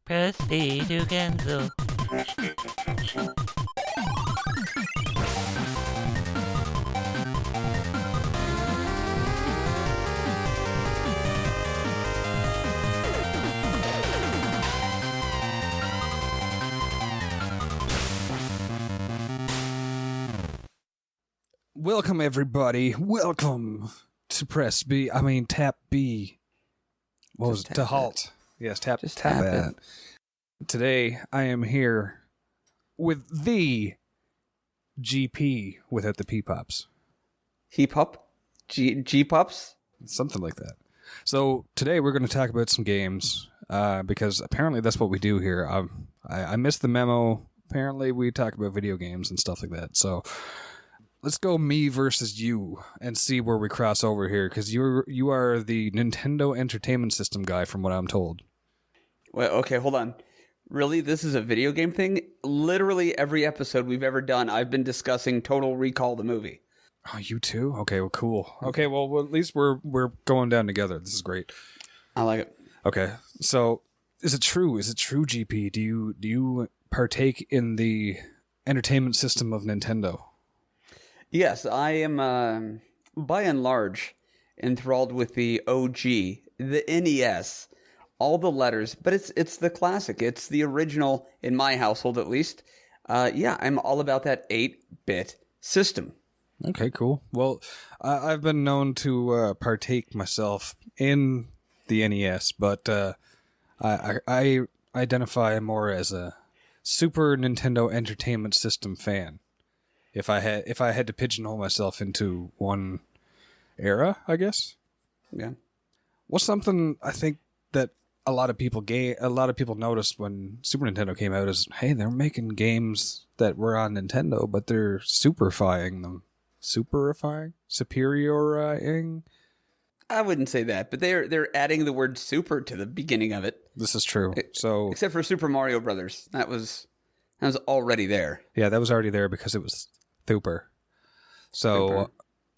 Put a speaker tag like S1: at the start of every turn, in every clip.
S1: Proceed to cancel.
S2: Welcome, everybody. Welcome to press B. Tap B. What was it? To halt. Yes, tap it. Today, I am here with the GP without the P-Pops.
S3: Hip-hop? G-Pops?
S2: Something like that. So, today we're going to talk about some games, because apparently that's what we do here. I missed the memo. Apparently we talk about video games and stuff like that. So, let's go me versus you and see where we cross over here, because you are the Nintendo Entertainment System guy, from what I'm told.
S3: Well, okay, hold on. Really? This is a video game thing? Literally every episode we've ever done, I've been discussing Total Recall, the movie.
S2: Oh, you too? Okay, well, cool. Okay, well at least we're going down together. This is great.
S3: I like it.
S2: Okay, so is it true? Is it true, GP? Do you partake in the entertainment system of Nintendo?
S3: Yes, I am, by and large, enthralled with the OG, the NES, all the letters, but it's the classic. It's the original, in my household at least. Yeah, I'm all about that 8-bit system.
S2: Okay, cool. Well, I've been known to partake myself in the NES, but I identify more as a Super Nintendo Entertainment System fan. If I had to pigeonhole myself into one era, I guess.
S3: Yeah.
S2: What's something I think that a lot of people noticed when Super Nintendo came out is, hey, they're making games that were on Nintendo, but they're superifying them. Superioring?
S3: I wouldn't say that, but they're adding the word super to the beginning of it.
S2: This is true. So
S3: except for Super Mario Brothers. That was already there.
S2: Yeah, that was already there because it was super. So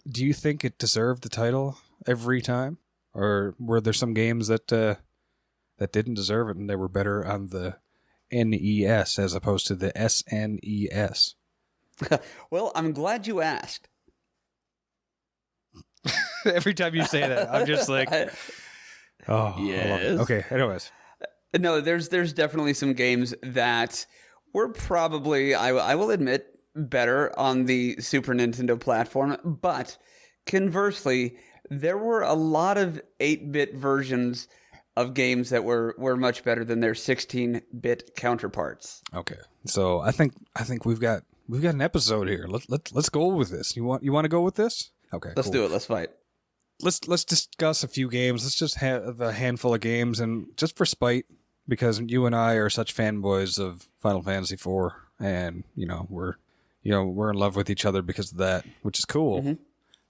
S2: do you think it deserved the title every time? Or were there some games that didn't deserve it and they were better on the NES as opposed to the SNES?
S3: Well, I'm glad you asked.
S2: Every time you say that, I'm just like, oh,
S3: yes.
S2: Okay, anyways.
S3: No, there's definitely some games that were probably, I will admit, better on the Super Nintendo platform, but conversely, there were a lot of 8-bit versions of games that were much better than their 16-bit counterparts.
S2: Okay, so I think we've got an episode here. Let's go with this. You want to go with this? Okay,
S3: let's do it. Let's fight.
S2: Let's discuss a few games. Let's just have a handful of games, and just for spite, because you and I are such fanboys of Final Fantasy IV, and we're in love with each other because of that, which is cool. Mm-hmm.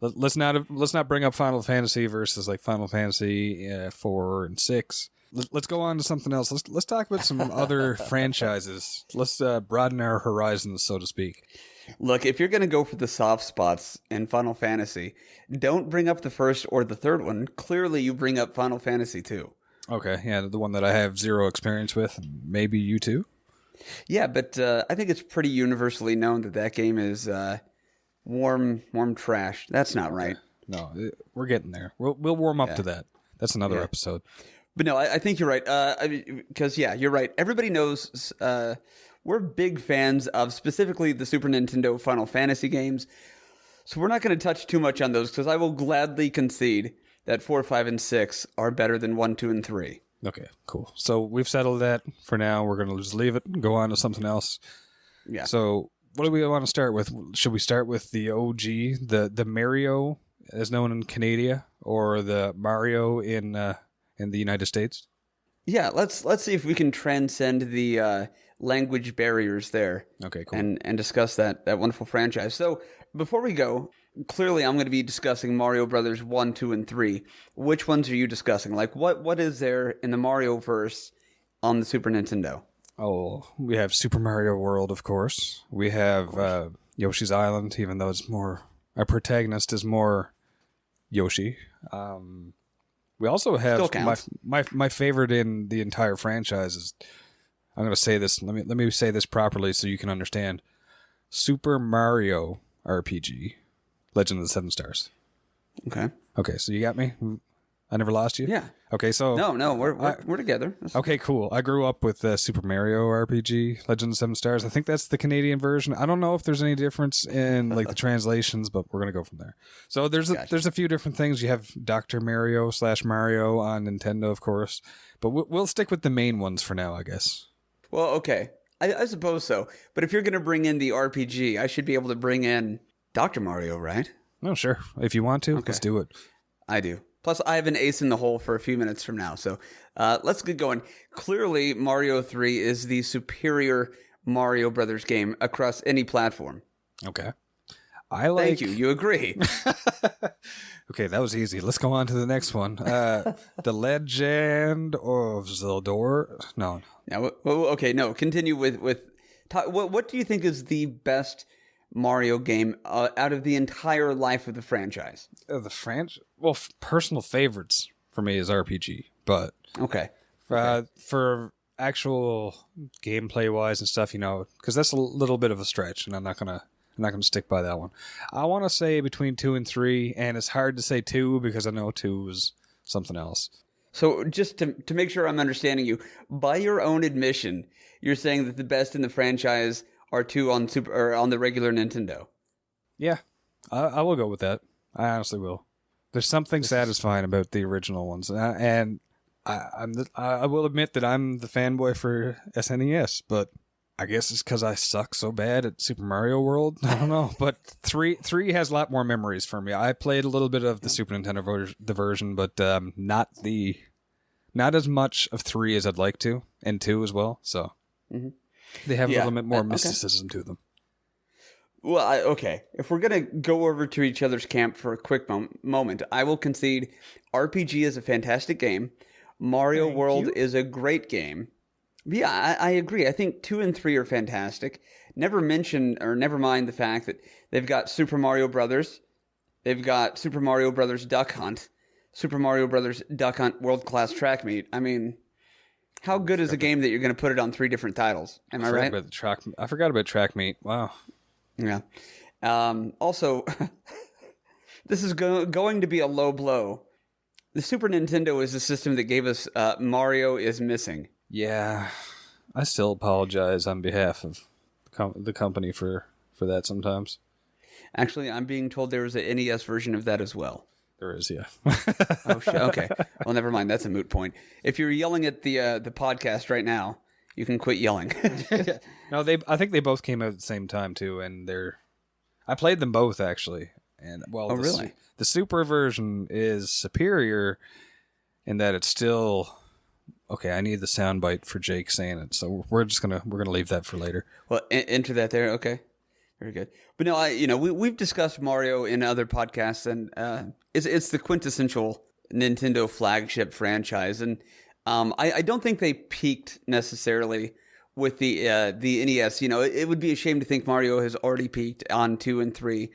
S2: Let's not bring up Final Fantasy versus like Final Fantasy 4 and 6. Let's go on to something else. Let's talk about some other franchises. Let's broaden our horizons, so to speak.
S3: Look, if you're going to go for the soft spots in Final Fantasy, don't bring up the first or the third one. Clearly, you bring up Final Fantasy 2.
S2: Okay, yeah, the one that I have zero experience with. Maybe you too?
S3: Yeah, but I think it's pretty universally known that game is warm trash. That's not right.
S2: No, we're getting there. We'll warm up to that. That's another episode.
S3: But no, I think you're right. Because, you're right. Everybody knows we're big fans of specifically the Super Nintendo Final Fantasy games. So we're not going to touch too much on those because I will gladly concede that 4, 5, and 6 are better than 1, 2, and 3.
S2: Okay, cool. So we've settled that for now. We're going to just leave it and go on to something else.
S3: Yeah.
S2: So what do we want to start with? Should we start with the OG, the Mario, as known in Canada, or the Mario in the United States?
S3: Yeah, let's see if we can transcend the language barriers there.
S2: Okay, cool.
S3: And discuss that wonderful franchise. So before we go, clearly I'm going to be discussing Mario Brothers 1, 2, and 3. Which ones are you discussing? Like, what is there in the Mario verse on the Super Nintendo?
S2: Oh, we have Super Mario World, of course. We have Yoshi's Island, even though it's more... Our protagonist is more Yoshi. We also have my favorite in the entire franchise is I'm going to say this. Let me say this properly so you can understand. Super Mario RPG, Legend of the Seven Stars.
S3: Okay.
S2: Okay, so you got me? I never lost you?
S3: Yeah.
S2: Okay, so...
S3: No, we're together.
S2: Okay, cool. I grew up with Super Mario RPG, Legend of Seven Stars. I think that's the Canadian version. I don't know if there's any difference in like the translations, but we're gonna go from there. So there's a few different things. You have Dr. Mario / Mario on Nintendo, of course, but we'll stick with the main ones for now, I guess.
S3: Well, okay, I suppose so. But if you're gonna bring in the RPG, I should be able to bring in Dr. Mario, right?
S2: Oh, sure. If you want to, let's do it.
S3: I do. Plus, I have an ace in the hole for a few minutes from now. So let's get going. Clearly, Mario 3 is the superior Mario Brothers game across any platform.
S2: Okay.
S3: Thank you. You agree.
S2: Okay, that was easy. Let's go on to the next one. The Legend of Zelda. No.
S3: Okay, no. Continue with what do you think is the best Mario game out of the entire life of the franchise?
S2: Well, personal favorites for me is RPG, but
S3: okay.
S2: For actual gameplay wise and stuff, because that's a little bit of a stretch, and I'm not gonna stick by that one. I want to say between 2 and 3, and it's hard to say 2 because I know 2 is something else.
S3: So just to make sure I'm understanding you, by your own admission, you're saying that the best in the franchise are 2 on on the regular Nintendo.
S2: Yeah, I will go with that. I honestly will. There's something satisfying about the original ones, and I will admit that I'm the fanboy for SNES, but I guess it's because I suck so bad at Super Mario World. I don't know, but three has a lot more memories for me. I played a little bit of the Super Nintendo version, but not as much of 3 as I'd like to, and 2 as well. So they have a little bit more mysticism to them.
S3: Well, okay. If we're going to go over to each other's camp for a quick moment, I will concede RPG is a fantastic game. Mario World is a great game. Yeah, I agree. I think 2 and 3 are fantastic. Never mind the fact that they've got Super Mario Brothers. They've got Super Mario Brothers Duck Hunt. Super Mario Brothers Duck Hunt World Class Track Meet. I mean, how good is a game that you're going to put it on 3 different titles? Am I right?
S2: I forgot about Track Meet. Wow.
S3: Yeah. Also, this is going to be a low blow. The Super Nintendo is the system that gave us Mario is Missing.
S2: Yeah. I still apologize on behalf of the company for that sometimes.
S3: Actually, I'm being told there is an NES version of that as well.
S2: There is, yeah.
S3: Oh, shit. Okay. Well, never mind. That's a moot point. If you're yelling at the podcast right now, you can quit yelling.
S2: No, I think they both came out at the same time too, and I played them both actually. And really? The Super version is superior in that it's still okay. I need the soundbite for Jake saying it, so we're gonna leave that for later.
S3: Well, enter that there. Okay, very good. But no, we've discussed Mario in other podcasts, and it's the quintessential Nintendo flagship franchise, and I don't think they peaked necessarily with the NES. It would be a shame to think Mario has already peaked on 2 and 3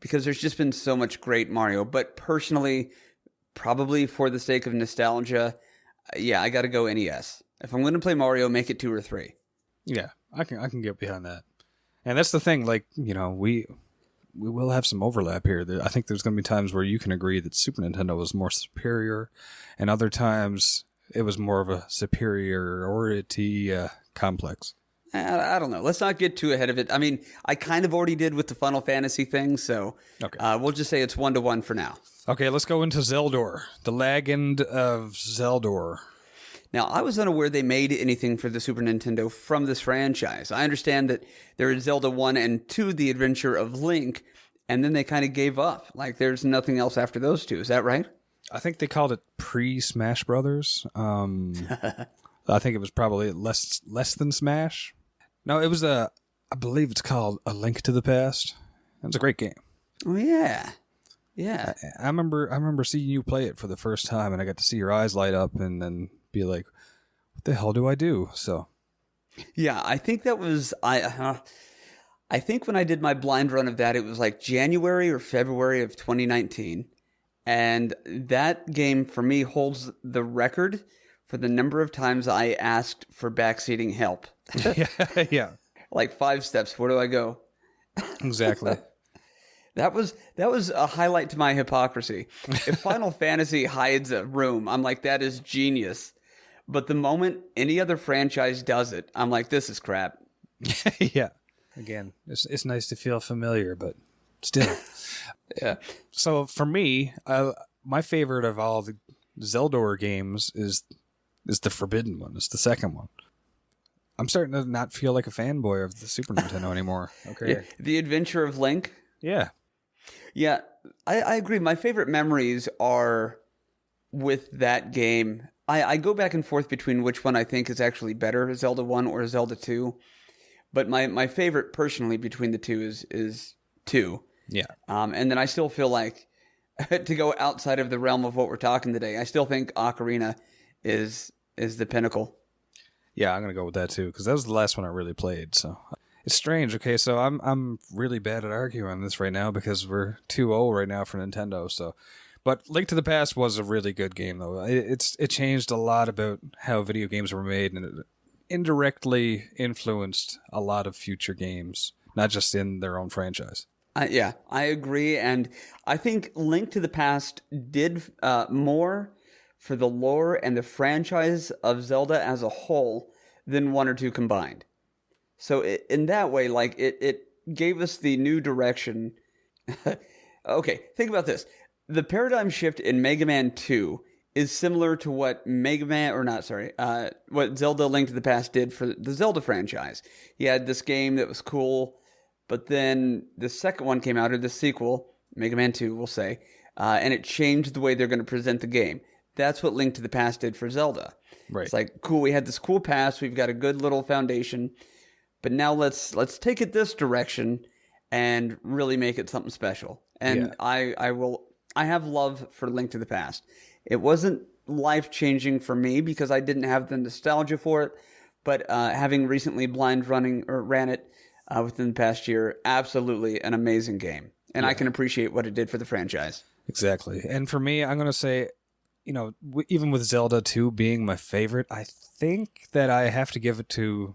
S3: because there's just been so much great Mario. But personally, probably for the sake of nostalgia, yeah, I got to go NES. If I'm going to play Mario, make it 2 or 3.
S2: Yeah, I can get behind that. And that's the thing, like, we will have some overlap here. I think there's going to be times where you can agree that Super Nintendo was more superior, and other times it was more of a superiority complex.
S3: I don't know. Let's not get too ahead of it. I mean, I kind of already did with the Final Fantasy thing, so we'll just say it's 1-1 for now.
S2: Okay, let's go into Zeldor, the Legend of Zeldor.
S3: Now, I was unaware they made anything for the Super Nintendo from this franchise. I understand that there is Zelda 1 and 2, The Adventure of Link, and then they kind of gave up. Like, there's nothing else after those 2. Is that right?
S2: I think they called it pre-Smash Brothers. I think it was probably less than Smash. No, it was I believe it's called A Link to the Past. It was a great game.
S3: Oh, yeah. Yeah.
S2: I remember seeing you play it for the first time, and I got to see your eyes light up and then be like, what the hell do I do? So,
S3: yeah, I think that was I think when I did my blind run of that, it was like January or February of 2019, and that game for me holds the record for the number of times I asked for backseating help.
S2: Yeah,
S3: Like 5 steps. Where do I go?
S2: exactly.
S3: That was a highlight to my hypocrisy. If Final Fantasy hides a room, I'm like, that is genius. But the moment any other franchise does it, I'm like, this is crap.
S2: Yeah. Again, it's nice to feel familiar, but still.
S3: Yeah.
S2: So for me, my favorite of all the Zelda games is the Forbidden one. It's the second one. I'm starting to not feel like a fanboy of the Super Nintendo anymore. Okay.
S3: Yeah. The Adventure of Link.
S2: Yeah.
S3: Yeah, I agree. My favorite memories are with that game. I go back and forth between which one I think is actually better, Zelda 1 or Zelda 2. But my favorite personally between the two is 2.
S2: Yeah.
S3: And then I still feel like, to go outside of the realm of what we're talking today, I still think Ocarina is the pinnacle.
S2: Yeah, I'm gonna go with that too because that was the last one I really played. So it's strange. Okay, so I'm really bad at arguing on this right now because we're too old right now for Nintendo. So, but Link to the Past was a really good game though. It changed a lot about how video games were made and it indirectly influenced a lot of future games, not just in their own franchise.
S3: Yeah, I agree, and I think Link to the Past did more for the lore and the franchise of Zelda as a whole than 1 or 2 combined. So in that way, like it gave us the new direction. Okay, think about this. The paradigm shift in Mega Man 2 is similar to what what Zelda Link to the Past did for the Zelda franchise. You had this game that was cool, but then the second one came out, or the sequel, Mega Man 2, we'll say, and it changed the way they're going to present the game. That's what Link to the Past did for Zelda.
S2: Right.
S3: It's like, cool, we had this cool past, we've got a good little foundation, but now let's take it this direction and really make it something special. And yeah. I have love for Link to the Past. It wasn't life-changing for me because I didn't have the nostalgia for it, but having recently ran it within the past year, absolutely an amazing game. And yeah. I can appreciate what it did for the franchise.
S2: Exactly. And for me, I'm going to say, even with Zelda 2 being my favorite, I think that I have to give it to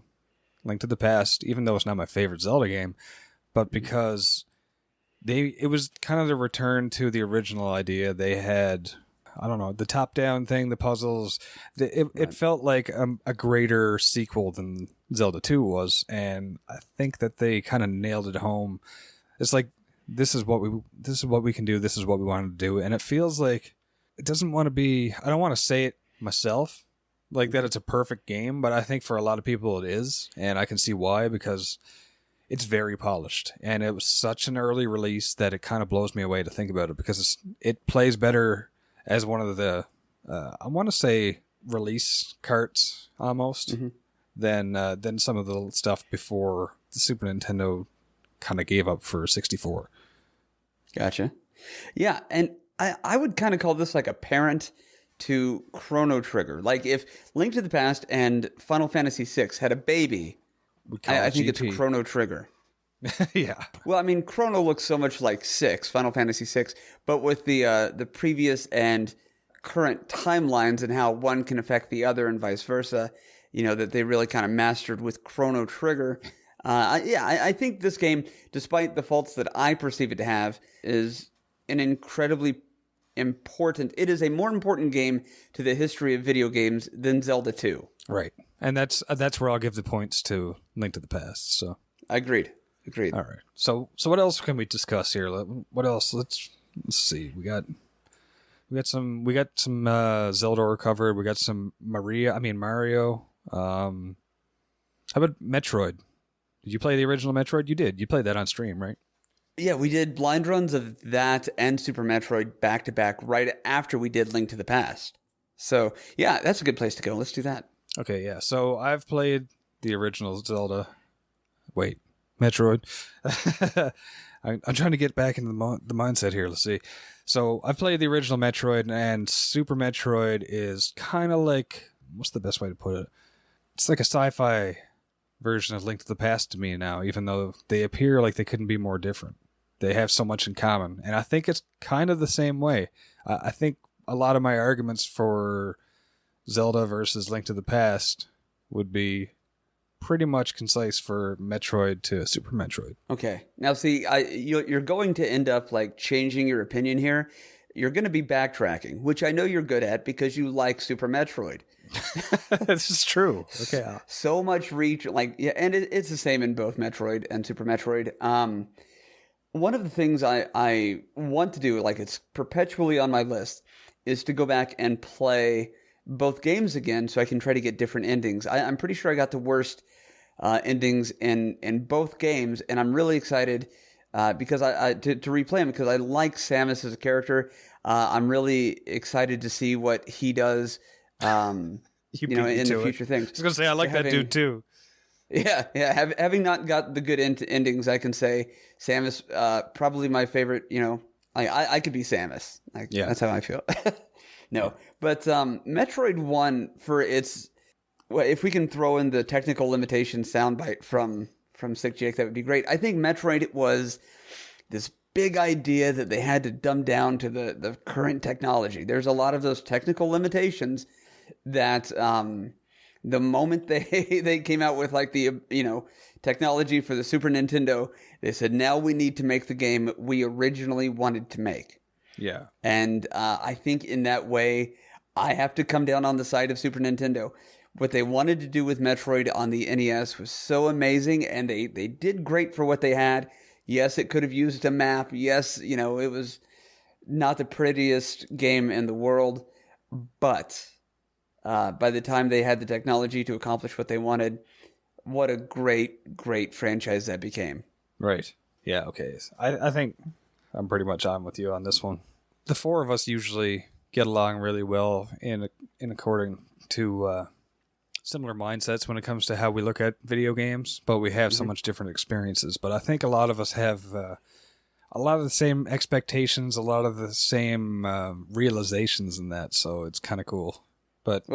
S2: Link to the Past, even though it's not my favorite Zelda game, but because it was kind of the return to the original idea. They had, I don't know, the top-down thing, the puzzles. It felt like a greater sequel than Zelda 2 was, and I think that they kind of nailed it home. It's like, this is what we can do, this is what we wanted to do, and it feels like it doesn't want to be, I don't want to say it myself, like that it's a perfect game, but I think for a lot of people it is, and I can see why, because it's very polished, and it was such an early release that it kind of blows me away to think about it, because it plays better as one of the, I want to say release carts almost, than some of the stuff before the Super Nintendo kind of gave up for 64.
S3: Gotcha. Yeah, and I would kind of call this like a parent to Chrono Trigger. Like if Link to the Past and Final Fantasy VI had a baby, I think it's Chrono Trigger.
S2: Yeah.
S3: Well, I mean, Chrono looks so much like Final Fantasy VI, but with the previous and current timelines and how one can affect the other and vice versa, that they really kind of mastered with Chrono Trigger. I think this game, despite the faults that I perceive it to have, is an incredibly important. It is a more important game to the history of video games than Zelda 2.
S2: Right, and that's where I'll give the points to Link to the Past. So
S3: agreed.
S2: All right. So what else can we discuss here? What else? Let's see. We got some Zelda covered. We got some Mario. How about Metroid? Did you play the original Metroid? You did. You played that on stream, right?
S3: Yeah, we did blind runs of that and Super Metroid back to back right after we did Link to the Past. So, yeah, that's a good place to go. Let's do that.
S2: Okay, yeah. So I've played the original Zelda. Wait, Metroid. I'm trying to get back into the mindset here. Let's see. So I've played the original Metroid, and Super Metroid is kind of like, what's the best way to put it? It's like a sci-fi version of Link to the Past to me now, even though they appear like they couldn't be more different. They have so much in common, and I think it's kind of the same way. I think a lot of my arguments for Zelda versus Link to the Past would be pretty much concise for Metroid to Super Metroid.
S3: Okay. Now, see, you're going to end up like changing your opinion here. You're going to be backtracking, which I know you're good at because you like Super Metroid.
S2: This is true. Okay.
S3: So much reach, like, yeah, and it's the same in both Metroid and Super Metroid. One of the things I want to do, like it's perpetually on my list, is to go back and play both games again so I can try to get different endings. I'm pretty sure I got the worst endings in both games, and I'm really excited because to replay them because I like Samus as a character. I'm really excited to see what he does, in the future things.
S2: I was going to say, I like that dude too.
S3: Yeah. Having not got the good endings, I can say Samus, probably my favorite. I could be Samus. That's how I feel. No, but Metroid 1 for its. Well, if we can throw in the technical limitation soundbite from Sick Jake, that would be great. I think Metroid was this big idea that they had to dumb down to the current technology. There's a lot of those technical limitations that the moment they came out with like the technology for the Super Nintendo, they said, now we need to make the game we originally wanted to make.
S2: Yeah. And
S3: I think in that way, I have to come down on the side of Super Nintendo. What they wanted to do with Metroid on the NES was so amazing, and they did great for what they had. Yes, it could have used a map. Yes, it was not the prettiest game in the world, but by the time they had the technology to accomplish what they wanted, what a great, great franchise that became.
S2: Right. Yeah, okay. I think I'm pretty much on with you on this one. The four of us usually get along really well in according to similar mindsets when it comes to how we look at video games, but we have so much different experiences. But I think a lot of us have a lot of the same expectations, a lot of the same realizations in that, so it's kind of cool. But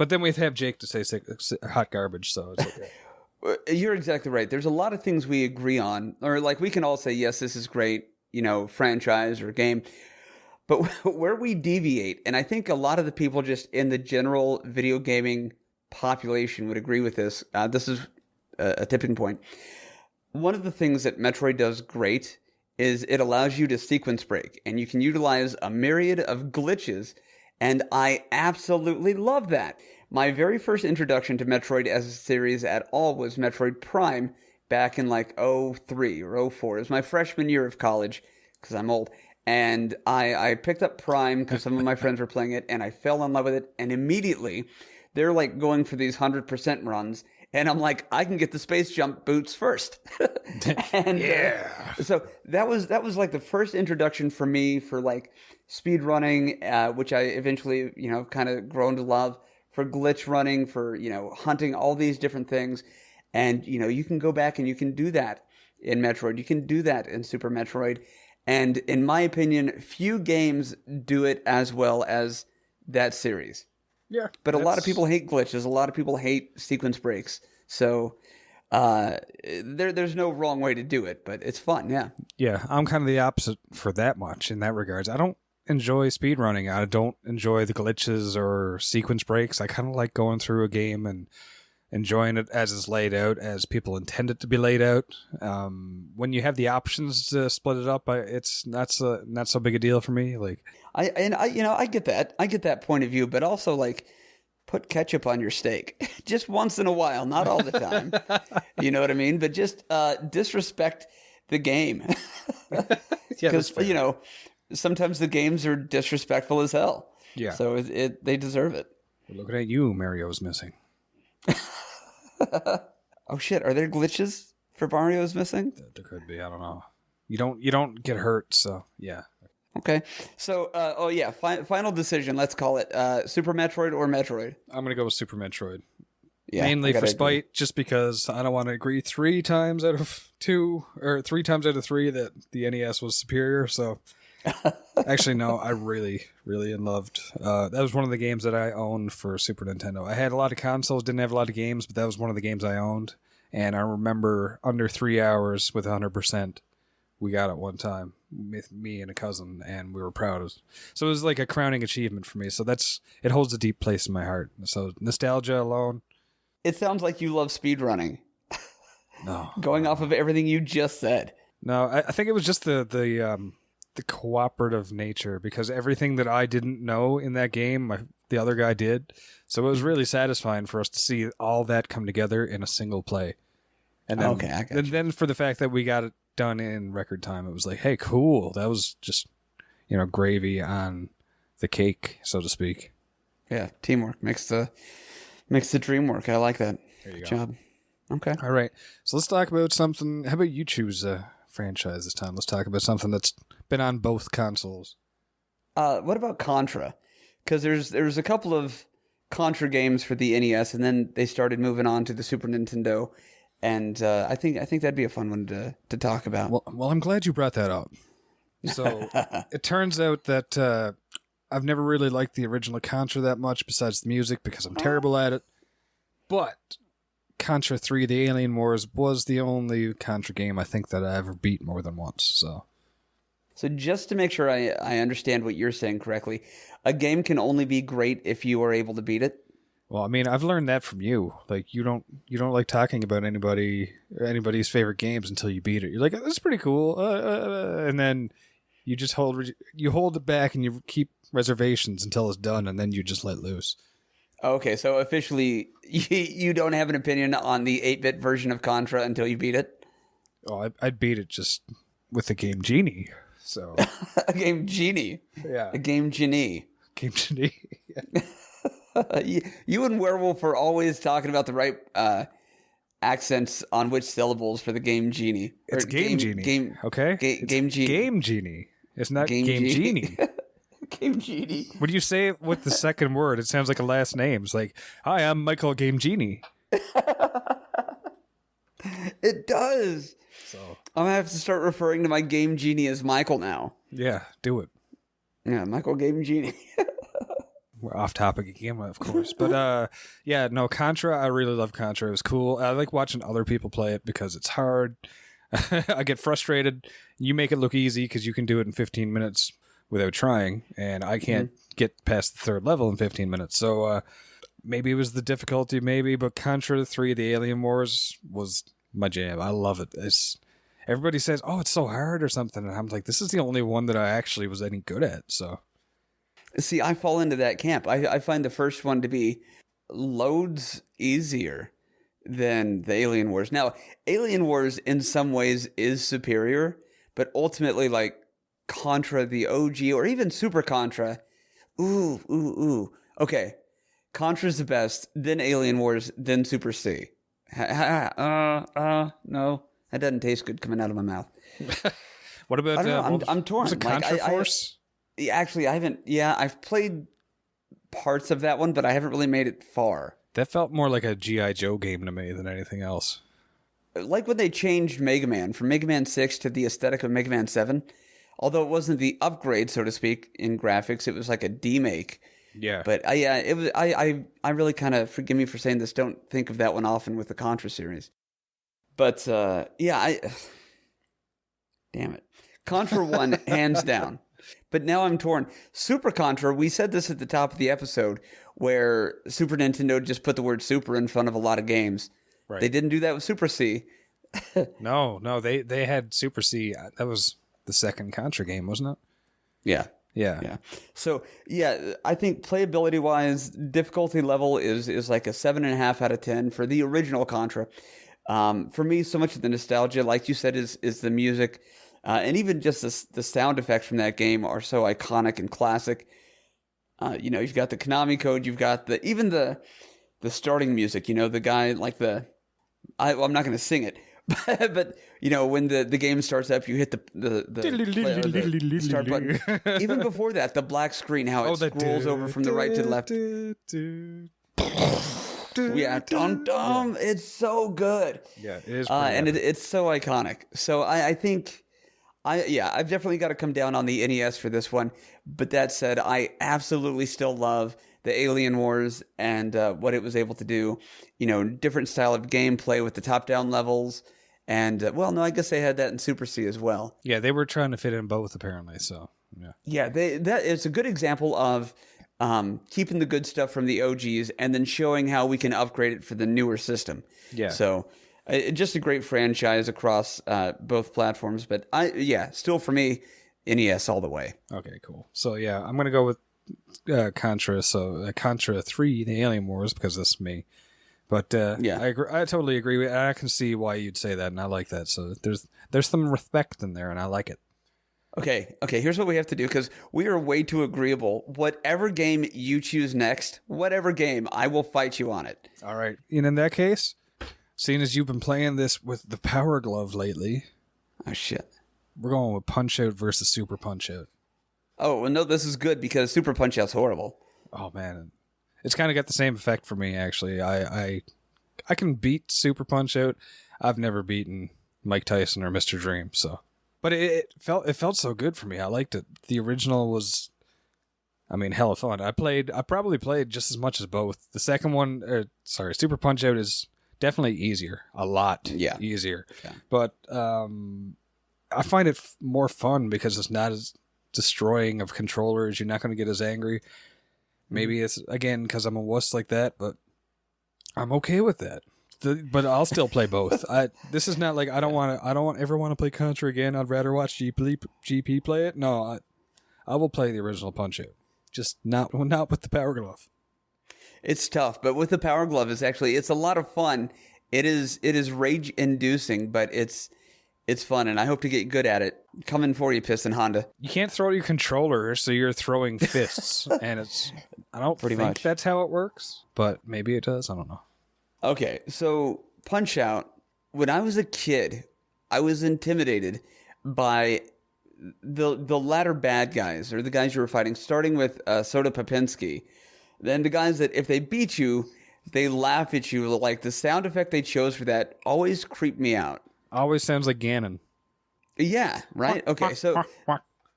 S2: then we have Jake to say hot garbage, so it's okay.
S3: You're exactly right. There's a lot of things we agree on, or like we can all say, yes, this is great, franchise or game. But where we deviate, and I think a lot of the people just in the general video gaming population would agree with this. This is a tipping point. One of the things that Metroid does great is it allows you to sequence break, and you can utilize a myriad of glitches, and I absolutely love that. My very first introduction to Metroid as a series at all was Metroid Prime back in like 03 or 04. It was my freshman year of college because I'm old. And I picked up Prime because some of my friends were playing it, and I fell in love with it. And immediately, they're like going for these 100% runs, and I'm like, I can get the space jump boots first. And so that was like the first introduction for me for like speed running, which I eventually kind of grown to love, for glitch running, for hunting, all these different things. And you can go back and you can do that in Metroid. You can do that in Super Metroid. And in my opinion, few games do it as well as that series.
S2: Yeah.
S3: But a lot of people hate glitches. A lot of people hate sequence breaks. So there's no wrong way to do it, but it's fun, yeah.
S2: Yeah, I'm kind of the opposite for that much in that regards. I don't enjoy speedrunning. I don't enjoy the glitches or sequence breaks. I kind of like going through a game and enjoying it as it's laid out, as people intend it to be laid out. When you have the options to split it up, it's not so big a deal for me. Like
S3: I get that. I get that point of view, but also like put ketchup on your steak just once in a while, not all the time. You know what I mean? But just disrespect the game because sometimes the games are disrespectful as hell.
S2: Yeah.
S3: So they deserve it.
S2: Looking at you, Mario's missing.
S3: Oh shit! Are there glitches for Mario's missing?
S2: There could be. I don't know. You don't get hurt, so yeah.
S3: Okay. So, final decision. Let's call it Super Metroid or Metroid.
S2: I'm gonna go with Super Metroid.
S3: Yeah,
S2: mainly for spite, just because I don't want to agree 3 times out of 2 or 3 times out of 3 that the NES was superior. So. Actually, no, I really, really loved. That was one of the games that I owned for Super Nintendo. I had a lot of consoles, didn't have a lot of games, but that was one of the games I owned. And I remember under 3 hours with 100% we got it one time with me and a cousin, and we were proud of. So it was like a crowning achievement for me. So it holds a deep place in my heart. So nostalgia alone.
S3: It sounds like you love speedrunning.
S2: No,
S3: Going off of everything you just said.
S2: no, I think it was just the cooperative nature, because everything that I didn't know in that game, the other guy did. So it was really satisfying for us to see all that come together in a single play. And then,
S3: Okay, I got you.
S2: then for the fact that we got it done in record time, it was like, hey, cool. That was just, gravy on the cake, so to speak.
S3: Yeah, teamwork makes the dream work. I like that.
S2: There you
S3: Good
S2: go.
S3: job. Okay.
S2: All right. So let's talk about something. How about you choose a franchise this time? Let's talk about something that's been on both consoles.
S3: What about Contra? Because there's a couple of Contra games for the NES, and then they started moving on to the Super Nintendo, and I think that'd be a fun one to talk about.
S2: Well, I'm glad you brought that up. So it turns out that I've never really liked the original Contra that much, besides the music, because I'm terrible at it. But Contra 3: The Alien Wars was the only Contra game I think that I ever beat more than once.
S3: So just to make sure I understand what you're saying correctly, a game can only be great if you are able to beat it?
S2: Well, I mean, I've learned that from you. Like, you don't like talking about anybody's favorite games until you beat it. You're like, that's pretty cool, and then you just hold it back and you keep reservations until it's done, and then you just let loose.
S3: Okay, so officially, you don't have an opinion on the 8-bit version of Contra until you beat it?
S2: Oh, I'd beat it just with the Game Genie. So
S3: A Game Genie.
S2: yeah,
S3: A Game Genie.
S2: Game Genie.
S3: You and Werewolf are always talking about the right accents on which syllables for the Game Genie.
S2: It's Game Genie. Okay,
S3: Game Genie.
S2: Game Genie. It's not Game Genie.
S3: Game Genie.
S2: When you say it with the second word, it sounds like a last name. It's like, hi, I'm Michael Game Genie.
S3: It does.
S2: So
S3: I'm gonna have to start referring to my Game Genie as Michael now.
S2: yeah, do it.
S3: Yeah, Michael Game Genie.
S2: We're off topic again, of course. But yeah, no, Contra, I really love Contra. It was cool. I like watching other people play it because it's hard. I get frustrated. You make it look easy because you can do it in 15 minutes without trying, and I can't get past the third level in 15 minutes. So maybe it was the difficulty, but Contra 3: The Alien Wars was my jam. I love it. Everybody says, oh, it's so hard or something, and I'm like, this is the only one that I actually was any good at, so...
S3: See, I fall into that camp. I find the first one to be loads easier than the Alien Wars. Now, Alien Wars in some ways is superior, but ultimately, Contra the OG or even Super Contra, ooh. Okay, Contra's the best, then Alien Wars, then Super C. No, that doesn't taste good coming out of my mouth.
S2: What about...
S3: I don't know, I'm torn.
S2: Was it Contra Force?
S3: Actually, I haven't. Yeah, I've played parts of that one, but I haven't really made it far.
S2: That felt more like a G.I. Joe game to me than anything else.
S3: Like when they changed Mega Man from Mega Man 6 to the aesthetic of Mega Man 7. Although it wasn't the upgrade, so to speak, in graphics, it was like a demake.
S2: Yeah.
S3: But yeah, it was. I really kind of, forgive me for saying this, don't think of that one often with the Contra series. But yeah, damn it, Contra 1 hands down. But now I'm torn. Super Contra, we said this at the top of the episode, where Super Nintendo just put the word super in front of a lot of games.
S2: Right.
S3: They didn't do that with Super C.
S2: No, they had Super C. That was the second Contra game, wasn't it? Yeah.
S3: So, yeah, I think playability-wise, difficulty level is like a 7.5 out of 10 for the original Contra. For me, so much of the nostalgia, like you said, is the music. And even just the sound effects from that game are so iconic and classic. You've got the Konami code, you've got even the starting music. The guy I'm not going to sing it, but when the game starts up, you hit the start button. Even before that, the black screen, how it scrolls over from the right to the left. Yeah, dum. It's so good.
S2: Yeah, it is.
S3: And it's so iconic. So I think. I've definitely got to come down on the NES for this one. But that said, I absolutely still love the Alien Wars and what it was able to do. Different style of gameplay with the top-down levels And well, no, I guess they had that in Super C as well.
S2: Yeah, they were trying to fit in both apparently. So yeah.
S3: Yeah, that is a good example of keeping the good stuff from the OGs and then showing how we can upgrade it for the newer system.
S2: Yeah.
S3: So just a great franchise across both platforms. But still for me, NES all the way.
S2: Okay, cool. So yeah, I'm gonna go with Contra. So Contra 3, the Alien Wars, because this is me. But I totally agree with. I can see why you'd say that, and I like that. So there's some respect in there, and I like it.
S3: Okay. Here's what we have to do because we are way too agreeable. Whatever game you choose next, whatever game, I will fight you on it.
S2: All right. And in that case, seeing as you've been playing this with the Power Glove lately,
S3: oh shit,
S2: we're going with Punch Out versus Super Punch Out.
S3: Oh well, no, this is good because Super Punch Out's horrible.
S2: Oh man, it's kind of got the same effect for me actually. I can beat Super Punch Out. I've never beaten Mike Tyson or Mr. Dream, so. But it felt so good for me. I liked it. The original was, I mean, hella fun. I probably played just as much as both. The second one, Super Punch Out is definitely easier, a lot easier. Yeah. But I find it more fun because it's not as destroying of controllers. You're not going to get as angry. Maybe it's again because I'm a wuss like that, but I'm okay with that. But I'll still play both. This is not like I don't ever want to play Contra again. I'd rather watch GP play it. No, I will play the original Punch Out. Just not with the Power Glove.
S3: It's tough, but with the Power Glove, it's a lot of fun. It is rage inducing, but it's fun, and I hope to get good at it. Coming for you, Piston Honda.
S2: You can't throw your controller, so you're throwing fists, and I don't think that's how it works, but maybe it does. I don't know.
S3: Okay, so Punch Out. When I was a kid, I was intimidated by the latter bad guys, or the guys you were fighting, starting with Soda Popinski. Then the guys that if they beat you, they laugh at you. Like the sound effect they chose for that always creeped me out.
S2: Always sounds like Ganon.
S3: Yeah, right? Okay, so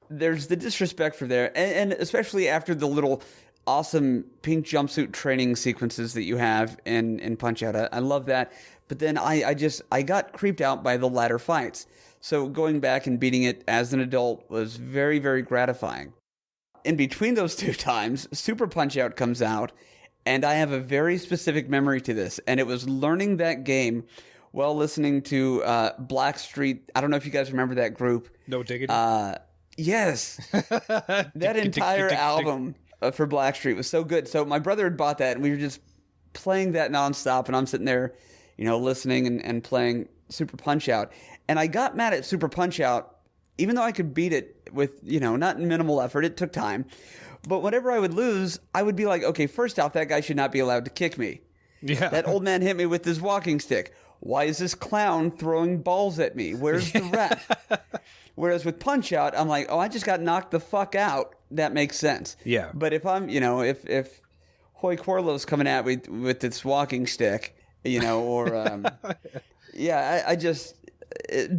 S3: there's the disrespect for there, and especially after the little awesome pink jumpsuit training sequences that you have in Punch Out. I love that. But then I got creeped out by the latter fights. So going back and beating it as an adult was very, very gratifying. In between those two times, Super Punch Out comes out, and I have a very specific memory to this. And it was learning that game while listening to Blackstreet. I don't know if you guys remember that group.
S2: No Diggity.
S3: Yes. That entire album for Blackstreet was so good. So my brother had bought that, and we were just playing that nonstop, and I'm sitting there, listening and playing Super Punch Out. And I got mad at Super Punch Out, even though I could beat it with, not minimal effort. It took time. But whenever I would lose, I would be like, okay, first off, that guy should not be allowed to kick me. Yeah. That old man hit me with his walking stick. Why is this clown throwing balls at me? Where's the ref? Whereas with Punch Out, I'm like, oh, I just got knocked the fuck out. That makes sense.
S2: Yeah.
S3: But if I'm, if Hoy Corlo's coming at me with this walking stick, or, I just,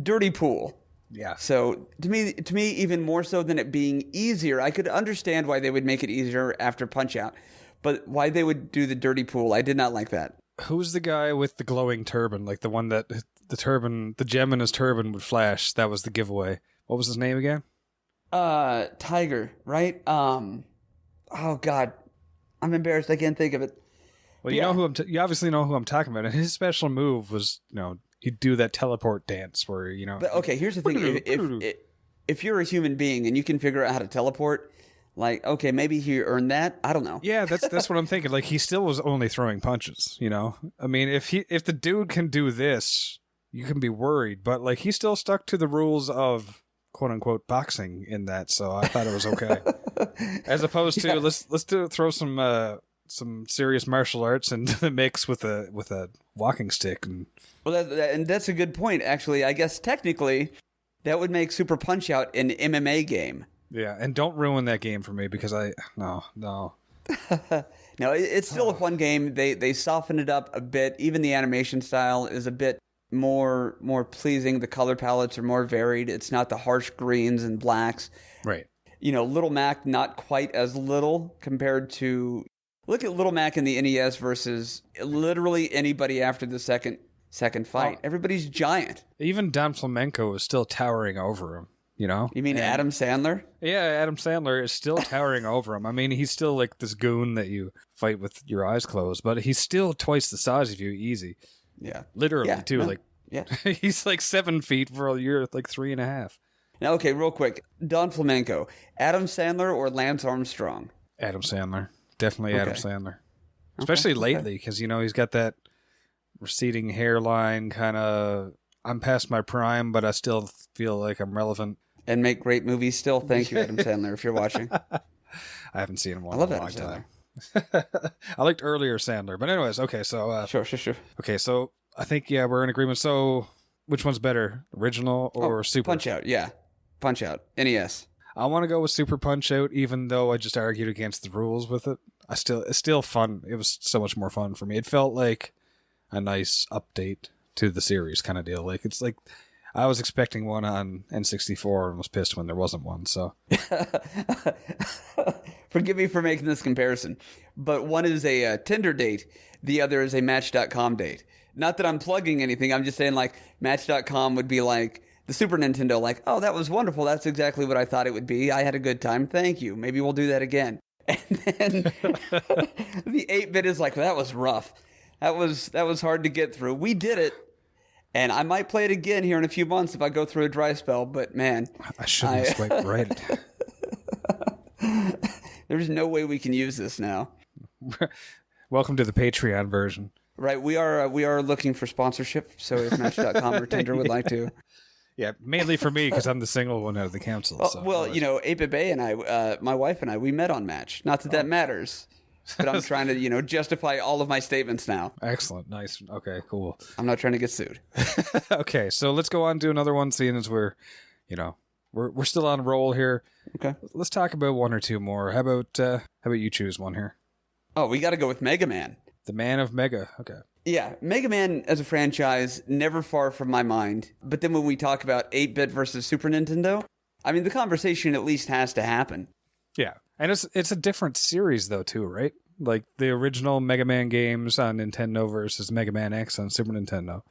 S3: dirty pool.
S2: Yeah.
S3: So to me, even more so than it being easier, I could understand why they would make it easier after Punch Out, but why they would do the dirty pool, I did not like that.
S2: Who's the guy with the glowing turban? Like the one that the gem in his turban would flash. That was the giveaway. What was his name again?
S3: Tiger, right? Oh God, I'm embarrassed. I can't think of it.
S2: Well, you know who you obviously know who I'm talking about. And his special move was, he'd do that teleport dance where,
S3: But okay, here's the thing: if you're a human being and you can figure out how to teleport, like, okay, maybe he earned that. I don't know.
S2: Yeah, that's what I'm thinking. Like, he still was only throwing punches. I mean, if the dude can do this, you can be worried. But like, he still stuck to the rules of quote unquote boxing in that. So I thought it was okay. As opposed to let's throw some serious martial arts into the mix with a walking stick. And
S3: and that's a good point. Actually, I guess technically that would make Super Punch Out an MMA game.
S2: Yeah, and don't ruin that game for me because no.
S3: No, it's still a fun game. They softened it up a bit. Even the animation style is a bit more pleasing. The color palettes are more varied. It's not the harsh greens and blacks.
S2: Right.
S3: Little Mac not quite as little compared to look at Little Mac in the NES versus literally anybody after the second second fight. Everybody's giant.
S2: Even Don Flamenco is still towering over him, you know?
S3: You mean Adam Sandler?
S2: Yeah, Adam Sandler is still towering over him. I mean, he's still like this goon that you fight with your eyes closed, but he's still twice the size of you, easy.
S3: Yeah.
S2: Literally, too.
S3: No,
S2: like,
S3: yeah.
S2: He's like 7 feet for you're like 3.5.
S3: Now, okay, real quick. Don Flamenco, Adam Sandler or Lance Armstrong?
S2: Adam Sandler. Definitely Adam
S3: Okay.
S2: Sandler. Especially lately, because, you know, he's got that receding hairline kind of, I'm past my prime, but I still feel like I'm relevant.
S3: And make great movies still. Thank you, Adam Sandler, if you're watching.
S2: I haven't seen him in
S3: I love
S2: a
S3: Adam
S2: long time.
S3: Sandler.
S2: I liked earlier Sandler. But anyways, okay, so...
S3: Sure.
S2: Okay, so I think, yeah, we're in agreement. So which one's better, original or Super?
S3: Punch-Out, yeah. Punch-Out, NES.
S2: I want to go with Super Punch-Out, even though I just argued against the rules with it. It's still fun. It was so much more fun for me. It felt like a nice update to the series kind of deal. Like, it's like I was expecting one on N64 and was pissed when there wasn't one. So
S3: Forgive me for making this comparison, but one is a Tinder date. The other is a Match.com date. Not that I'm plugging anything. I'm just saying, like, Match.com would be like the Super Nintendo, like, oh, that was wonderful. That's exactly what I thought it would be. I had a good time. Thank you. Maybe we'll do that again. And then the 8-bit is like, that was rough. That was hard to get through. We did it. And I might play it again here in a few months if I go through a dry spell, but man.
S2: I shouldn't have swiped right.
S3: There's no way we can use this now.
S2: Welcome to the Patreon version.
S3: Right, we are looking for sponsorship, so if Match.com or Tinder would like to.
S2: Yeah, mainly for me because I'm the single one out of the council.
S3: Oh,
S2: so
S3: well, you know, 8-Bit Bay and I, my wife and I, we met on Match. Not that that matters, but I'm trying to, you know, justify all of my statements now.
S2: Excellent, nice. Okay, cool.
S3: I'm not trying to get sued.
S2: Okay, so let's go on to another one, seeing as we're still on roll here.
S3: Okay.
S2: Let's talk about one or two more. How about you choose one here?
S3: Oh, we got to go with Mega Man.
S2: The Man of Mega. Okay.
S3: Yeah, Mega Man as a franchise, never far from my mind. But then when we talk about 8-bit versus Super Nintendo, I mean, the conversation at least has to happen.
S2: Yeah, and it's a different series though too, right? Like the original Mega Man games on Nintendo versus Mega Man X on Super Nintendo.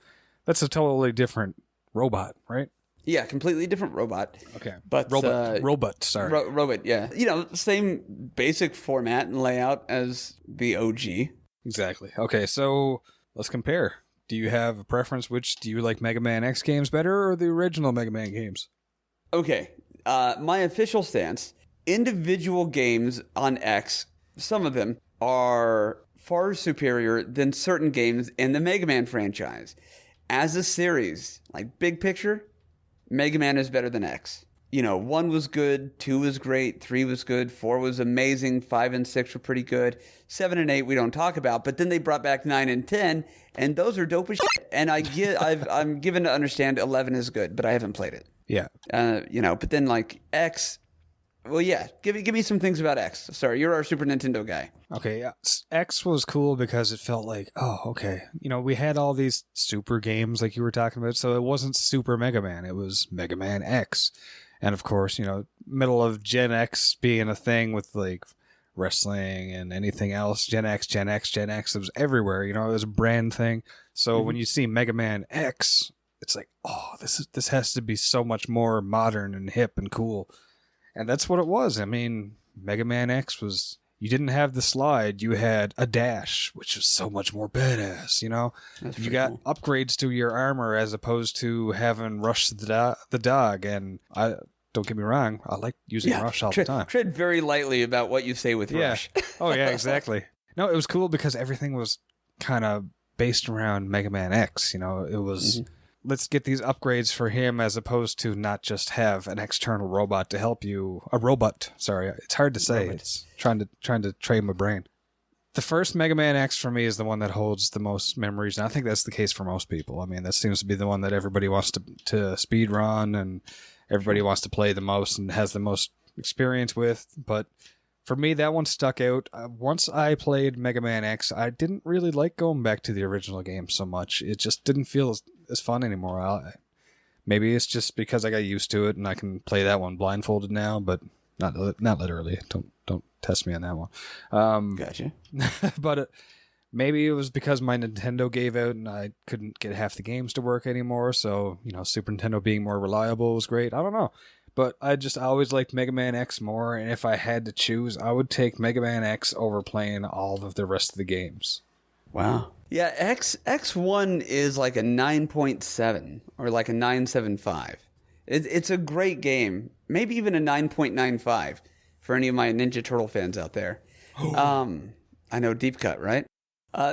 S2: That's a totally different robot, right?
S3: Yeah, completely different robot.
S2: Okay,
S3: But
S2: robot. Sorry,
S3: robot. Yeah, you know, same basic format and layout as the OG.
S2: Exactly. Okay, so let's compare. Do you have a preference? Do you like Mega Man X games better or the original Mega Man games?
S3: Okay, my official stance: individual games on X, some of them are far superior than certain games in the Mega Man franchise. As a series, like big picture, Mega Man is better than X. You know, 1 was good, 2 was great, 3 was good, 4 was amazing, 5 and 6 were pretty good, 7 and 8 we don't talk about, but then they brought back 9 and 10, and those are dope as shit. And I'm given to understand 11 is good, but I haven't played it.
S2: Yeah.
S3: You know, but then like X, well, yeah, give me some things about X. Sorry, you're our Super Nintendo guy.
S2: Okay, yeah. X was cool because it felt like, oh, okay. You know, we had all these super games like you were talking about, so it wasn't Super Mega Man, it was Mega Man X. And of course, you know, middle of Gen X being a thing with like wrestling and anything else, Gen X, it was everywhere, you know, it was a brand thing. So when you see Mega Man X, it's like, oh, this has to be so much more modern and hip and cool. And that's what it was. I mean, Mega Man X was, you didn't have the slide, you had a dash, which was so much more badass, you know? You got
S3: cool.
S2: upgrades to your armor as opposed to having Rush the dog. And don't get me wrong, I like using Rush all the time.
S3: Tread very lightly about what you say with Rush.
S2: Oh, yeah, exactly. No, it was cool because everything was kind of based around Mega Man X, you know? It was... Let's get these upgrades for him as opposed to not just have an external robot to help you. A robot, sorry. It's hard to say. It's trying to train my brain. The first Mega Man X for me is the one that holds the most memories, and I think that's the case for most people. I mean, that seems to be the one that everybody wants to speed run and everybody wants to play the most and has the most experience with. But for me, that one stuck out. Once I played Mega Man X, I didn't really like going back to the original game so much. It just didn't feel as fun anymore. Maybe it's just because I got used to it and I can play that one blindfolded now, but not literally. Don't test me on that one.
S3: Gotcha.
S2: But Maybe it was because my Nintendo gave out and I couldn't get half the games to work anymore. So, Super Nintendo being more reliable was great. I don't know. But I always liked Mega Man X more. And if I had to choose, I would take Mega Man X over playing all of the rest of the games.
S3: Wow. Yeah, X1 is like a 9.7 or like a 9.75. It's a great game. Maybe even a 9.95 for any of my Ninja Turtle fans out there. I know, deep cut, right? I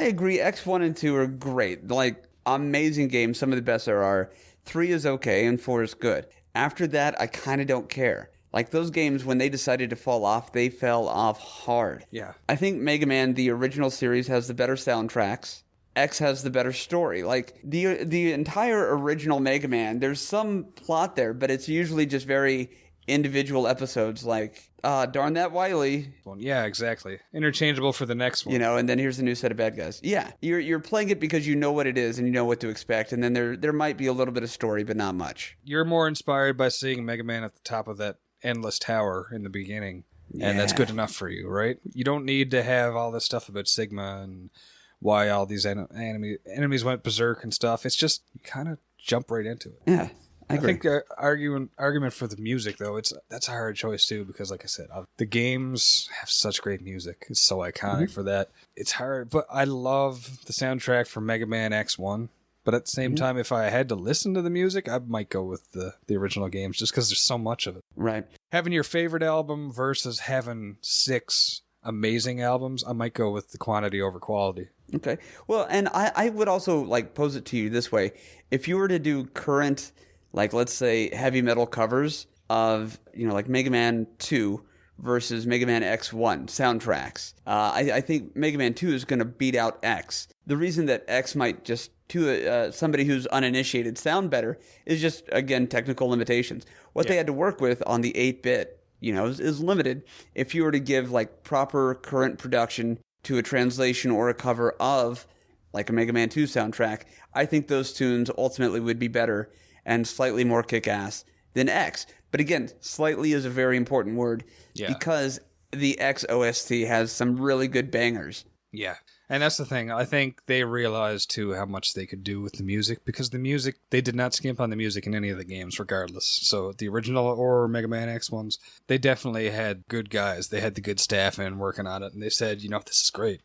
S3: agree. X1 and 2 are great. Like, amazing games. Some of the best there are. 3 is okay, and 4 is good. After that, I kind of don't care. Like, those games, when they decided to fall off, they fell off hard.
S2: Yeah.
S3: I think Mega Man, the original series, has the better soundtracks. X has the better story. Like, the entire original Mega Man, there's some plot there, but it's usually just very individual episodes like, darn that Wily.
S2: Well, yeah, exactly. Interchangeable for the next one.
S3: And then here's a new set of bad guys. Yeah, you're playing it because you know what it is and you know what to expect, and then there might be a little bit of story, but not much.
S2: You're more inspired by seeing Mega Man at the top of that endless tower in the beginning, and that's good enough for you, right? You don't need to have all this stuff about Sigma and why all these enemies went berserk and stuff. It's just, you kind of jump right into it.
S3: Yeah. I
S2: think argument for the music, though, that's a hard choice too, because like I said, the games have such great music. It's so iconic for that. It's hard, but I love the soundtrack for Mega Man X1. But at the same time, if I had to listen to the music, I might go with the original games just because there's so much of it.
S3: Right.
S2: Having your favorite album versus having 6 amazing albums, I might go with the quantity over quality.
S3: Okay. Well, and I would also like pose it to you this way. If you were to do current, like, let's say, heavy metal covers of, like Mega Man 2 versus Mega Man X1 soundtracks, I think Mega Man 2 is going to beat out X. The reason that X might just, to somebody who's uninitiated, sound better is just, again, technical limitations. What they had to work with on the 8-bit, is limited. If you were to give, like, proper current production to a translation or a cover of, like, a Mega Man 2 soundtrack, I think those tunes ultimately would be better and slightly more kick-ass than X. But again, slightly is a very important word because the X OST has some really good bangers.
S2: Yeah. And that's the thing. I think they realized, too, how much they could do with the music, because the music, they did not skimp on the music in any of the games, regardless. So the original or Mega Man X ones, they definitely had good guys. They had the good staff in working on it, and they said, this is great.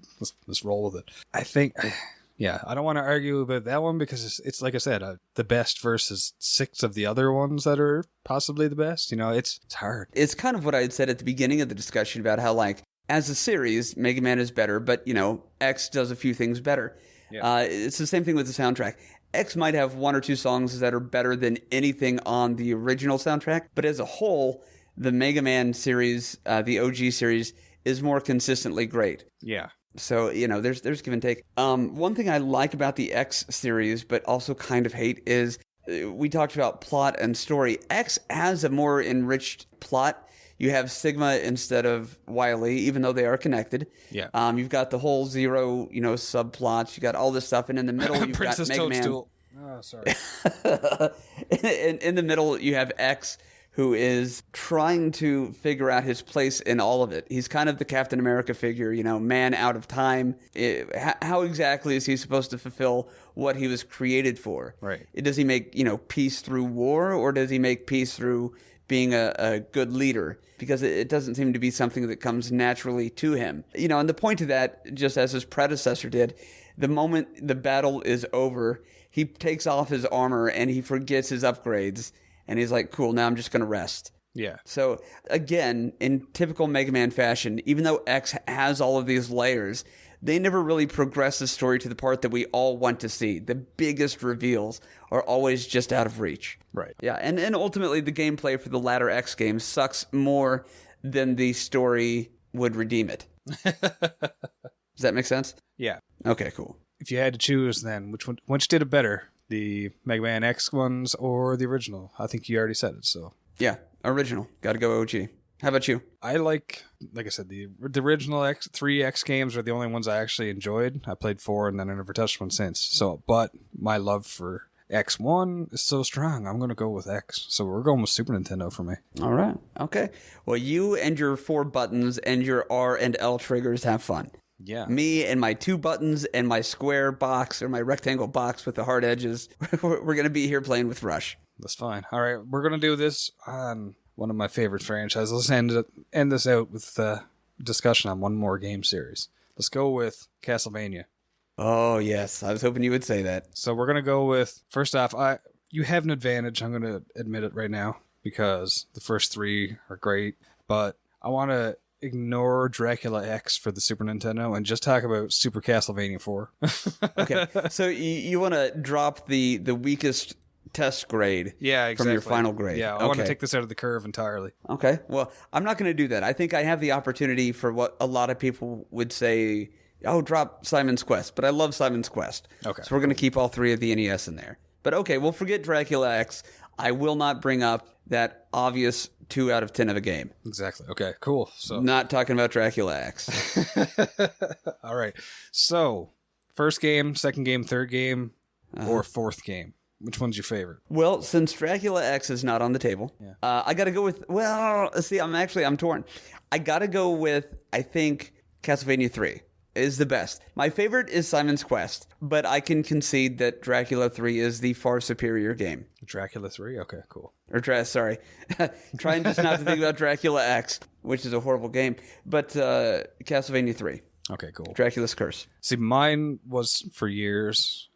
S2: Let's roll with it. I think... Yeah, I don't want to argue about that one because it's like I said, the best versus 6 of the other ones that are possibly the best. It's hard.
S3: It's kind of what I had said at the beginning of the discussion about how, like, as a series, Mega Man is better, but, X does a few things better. Yeah. It's the same thing with the soundtrack. X might have 1 or 2 songs that are better than anything on the original soundtrack, but as a whole, the Mega Man series, the OG series, is more consistently great.
S2: Yeah.
S3: So, there's give and take. One thing I like about the X series, but also kind of hate, is we talked about plot and story. X has a more enriched plot. You have Sigma instead of Wily, even though they are connected.
S2: Yeah.
S3: You've got the whole Zero, subplots. You got all this stuff, and in the middle you've got Mega
S2: Toadstool. Oh, sorry.
S3: in the middle you have X, who is trying to figure out his place in all of it. He's kind of the Captain America figure, man out of time. How exactly is he supposed to fulfill what he was created for?
S2: Right.
S3: Does he make, peace through war, or does he make peace through being a good leader? Because it doesn't seem to be something that comes naturally to him. And the point of that, just as his predecessor did, the moment the battle is over, he takes off his armor and he forgets his upgrades. And he's like, cool, now I'm just going to rest.
S2: Yeah.
S3: So, again, in typical Mega Man fashion, even though X has all of these layers, they never really progress the story to the part that we all want to see. The biggest reveals are always just out of reach.
S2: Right.
S3: Yeah, and ultimately the gameplay for the latter X games sucks more than the story would redeem it. Does that make sense?
S2: Yeah.
S3: Okay, cool.
S2: If you had to choose, then, which did it better? The Mega Man X ones or the original? I think you already said it, so.
S3: Yeah, original. Got to go OG. How about you?
S2: I like I said, the original 3 X games are the only ones I actually enjoyed. I played 4 and then I never touched one since. So, but my love for X1 is so strong. I'm going to go with X. So we're going with Super Nintendo for me.
S3: All right. Okay. Well, you and your 4 buttons and your R and L triggers have fun.
S2: Yeah.
S3: Me and my 2 buttons and my square box or my rectangle box with the hard edges. We're going to be here playing with Rush.
S2: That's fine. All right, we're going to do this on one of my favorite franchises. Let's end this out with discussion on one more game series. Let's go with Castlevania.
S3: Oh, yes. I was hoping you would say that.
S2: So we're going to go with, first off, you have an advantage. I'm going to admit it right now because the first 3 are great, but I want to ignore Dracula X for the Super Nintendo and just talk about Super Castlevania 4.
S3: Okay. So you want to drop the weakest test grade from your final grade.
S2: Yeah, I want to take this out of the curve entirely.
S3: Okay. Well, I'm not going to do that. I think I have the opportunity for what a lot of people would say, oh, drop Simon's Quest. But I love Simon's Quest.
S2: Okay.
S3: So we're going to keep all 3 of the NES in there. But okay, we'll forget Dracula X. I will not bring up that obvious 2 out of 10 of a game.
S2: Exactly. Okay, cool. So
S3: Not talking about Dracula X.
S2: all right. So, first game, second game, third game, or fourth game. Which one's your favorite?
S3: Well, since Dracula X is not on the table, I got to go with, see, I'm torn. I got to go with, I think, Castlevania 3 is the best. My favorite is Simon's Quest, but I can concede that Dracula 3 is the far superior game.
S2: Dracula 3? Okay, cool.
S3: Sorry. Trying just not to think about Dracula X, which is a horrible game, but Castlevania 3.
S2: Okay, cool.
S3: Dracula's Curse.
S2: See, mine was for years,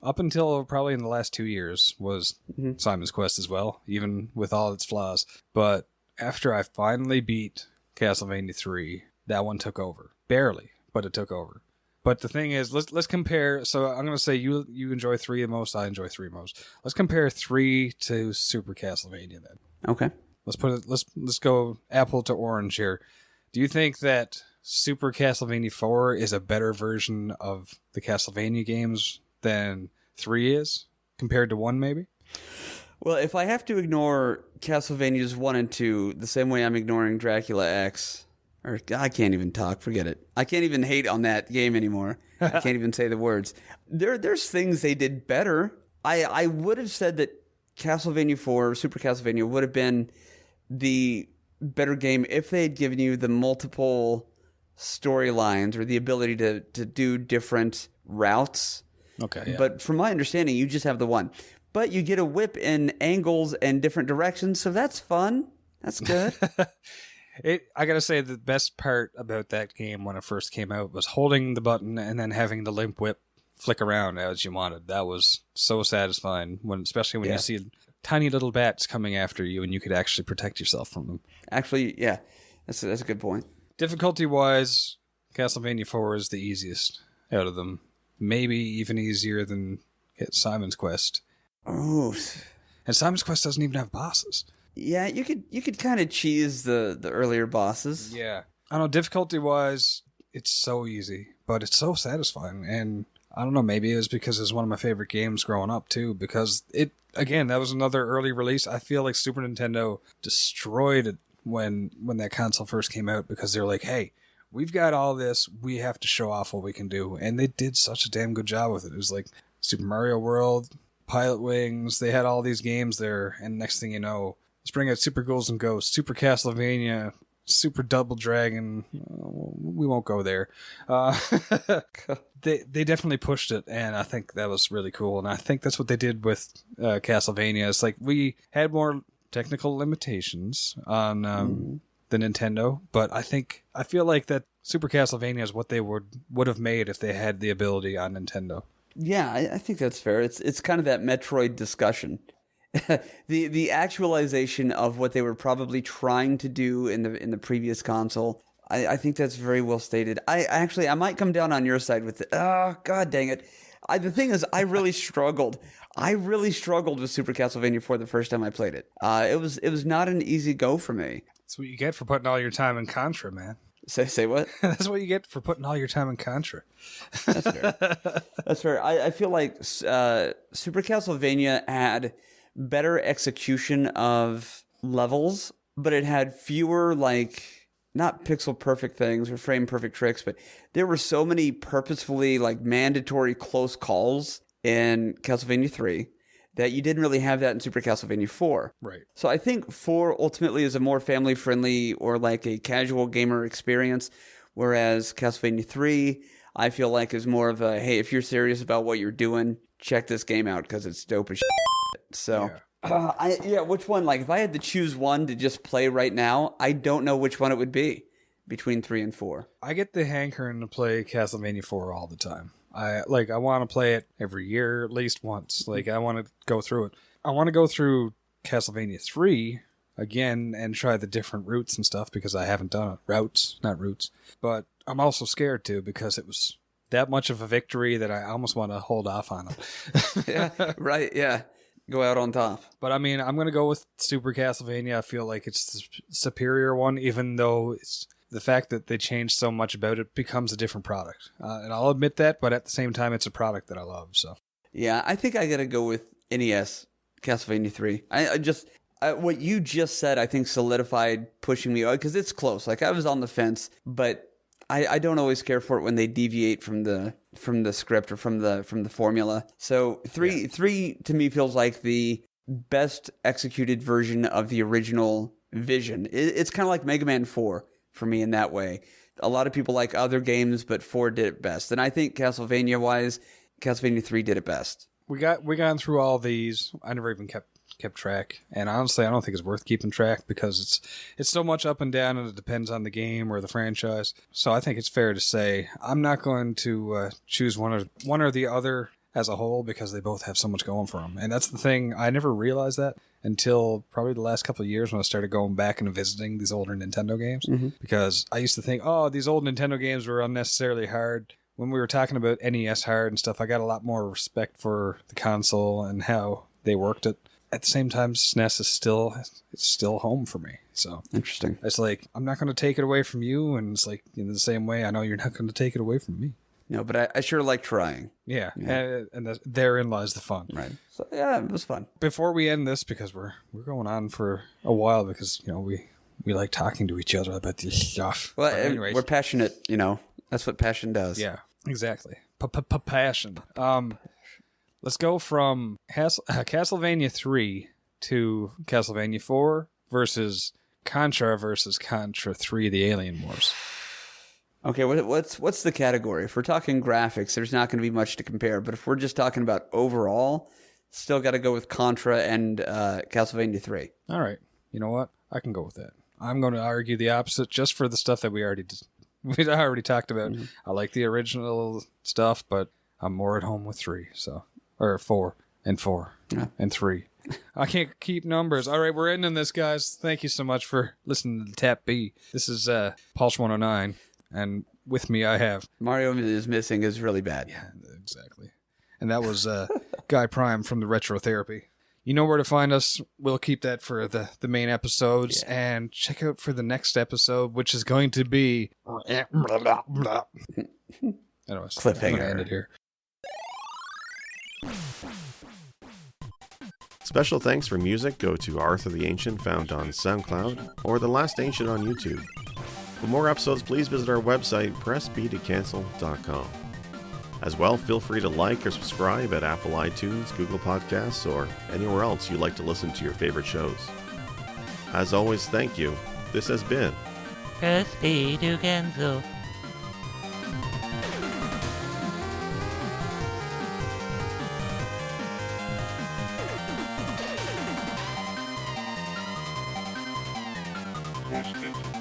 S2: up until probably in the last 2 years, was Simon's Quest as well, even with all its flaws. But after I finally beat Castlevania 3, that one took over. Barely, but it took over. But the thing is, let's compare. So I'm going to say you enjoy 3 the most, I enjoy 3 most. Let's compare 3 to Super Castlevania then.
S3: Okay.
S2: Let's go apple to orange here. Do you think that Super Castlevania 4 is a better version of the Castlevania games than 3 is, compared to 1 maybe?
S3: Well, if I have to ignore Castlevanias 1 and 2 the same way I'm ignoring Dracula X, or I can't even talk, forget it. I can't even hate on that game anymore. I can't even say the words. There's things they did better. I would have said that Castlevania 4, Super Castlevania, would have been the better game if they had given you the multiple storylines or the ability to do different routes.
S2: Okay. Yeah.
S3: But from my understanding, you just have the one. But you get a whip in angles and different directions, so that's fun. That's good.
S2: I gotta say, the best part about that game when it first came out was holding the button and then having the limp whip flick around as you wanted. That was so satisfying, especially when you see tiny little bats coming after you and you could actually protect yourself from them.
S3: Actually, yeah, that's a good point.
S2: Difficulty-wise, Castlevania 4 is the easiest out of them. Maybe even easier than Simon's Quest.
S3: Oh,
S2: and Simon's Quest doesn't even have bosses.
S3: Yeah, you could kind of cheese the earlier bosses.
S2: Yeah, I don't know. Difficulty-wise, it's so easy, but it's so satisfying. And I don't know. Maybe it was because it was one of my favorite games growing up too. Because that was another early release. I feel like Super Nintendo destroyed it when that console first came out because they're like, hey, we've got all this. We have to show off what we can do. And they did such a damn good job with it. It was like Super Mario World, Pilot Wings. They had all these games there. And next thing you know, let's bring out Super Ghouls and Ghosts, Super Castlevania, Super Double Dragon. We won't go there. They definitely pushed it. And I think that was really cool. And I think that's what they did with Castlevania. It's like we had more technical limitations on the Nintendo, but I feel like that Super Castlevania is what they would have made if they had the ability on Nintendo.
S3: Yeah, I think that's fair. It's kind of that Metroid discussion. the actualization of what they were probably trying to do in the previous console. I think that's very well stated. I might come down on your side with it. Oh, god dang it. The thing is, I really struggled. With Super Castlevania 4 the first time I played it. It was not an easy go for me.
S2: That's what you get for putting all your time in Contra, man.
S3: Say what?
S2: That's what you get for putting all your time in Contra.
S3: That's fair. That's fair. I feel like Super Castlevania had better execution of levels, but it had fewer, not pixel perfect things or frame perfect tricks, but there were so many purposefully mandatory close calls in Castlevania 3 that you didn't really have that in Super Castlevania 4.
S2: Right.
S3: So I think 4 ultimately is a more family friendly or a casual gamer experience, Whereas Castlevania 3, I feel like is more of a, hey, if you're serious about what you're doing, check this game out because it's dope as shit. So, which one? Like, if I had to choose one to just play right now, I don't know which one it would be between 3 and 4.
S2: I get the hankering to play Castlevania 4 all the time. I want to play it every year at least once. Like, I want to go through it. I want to go through Castlevania 3 again and try the different routes and stuff because I haven't done it. Routes, not roots. But I'm also scared too because it was that much of a victory that I almost want to hold off on it.
S3: Yeah, right, yeah. Go out on top.
S2: But I mean, I'm going to go with Super Castlevania. I feel like it's the superior one, even though it's the fact that they changed so much about it becomes a different product. And I'll admit that, but at the same time, it's a product that I love. So
S3: yeah, I think I got to go with NES Castlevania 3. What you just said, I think solidified pushing me because it's close. Like I was on the fence, but I don't always care for it when they deviate from the script or from the formula. So three to me feels like the best executed version of the original vision. It's kind of like Mega Man 4 for me in that way. A lot of people like other games, but 4 did it best. And I think Castlevania wise, Castlevania 3 did it best.
S2: We gone through all these. I never even kept track, and honestly I don't think it's worth keeping track because it's so much up and down and it depends on the game or the franchise. So I think it's fair to say I'm not going to choose one or the other as a whole because they both have so much going for them. And that's the thing, I never realized that until probably the last couple of years when I started going back and visiting these older Nintendo games. Because I used to think, these old Nintendo games were unnecessarily hard. When we were talking about NES hard and stuff, I got a lot more respect for the console and how they worked it. At the same time, SNES is still home for me. So
S3: interesting.
S2: It's like, I'm not going to take it away from you. And it's like, in the same way, I know you're not going to take it away from me.
S3: No, but I sure like trying.
S2: Yeah. And therein lies the fun.
S3: Right. So yeah, it was fun.
S2: Before we end this, because we're going on for a while because, we like talking to each other about this stuff.
S3: Well, anyways, we're passionate, That's what passion does.
S2: Yeah, exactly. Passion. Let's go from Castlevania 3 to Castlevania 4 versus Contra 3, the Alien Wars.
S3: Okay, what's the category? If we're talking graphics, there's not going to be much to compare. But if we're just talking about overall, still got to go with Contra and Castlevania 3.
S2: All right. You know what? I can go with that. I'm going to argue the opposite just for the stuff that we already talked about. Mm-hmm. I like the original stuff, but I'm more at home with 3. Or 4 and 4 and 3. I can't keep numbers. All right, we're ending this, guys. Thank you so much for listening to the Tap B. This is Palsh 109, and with me I have...
S3: Mario is Missing is really bad.
S2: Yeah, exactly. And that was Guy Prime from the Retro Therapy. You know where to find us. We'll keep that for the main episodes. Yeah. And check out for the next episode, which is going to be... Anyways,
S3: cliffhanger.
S2: I'm going to end it here.
S4: Special thanks for music go to Arthur the Ancient, found on SoundCloud, or The Last Ancient on YouTube. For more episodes, please visit our website, pressbtocancel.com. As well, feel free to like or subscribe at Apple iTunes, Google Podcasts, or anywhere else you like to listen to your favorite shows. As always, thank you. This has been
S1: Press B to cancel.
S5: Press it.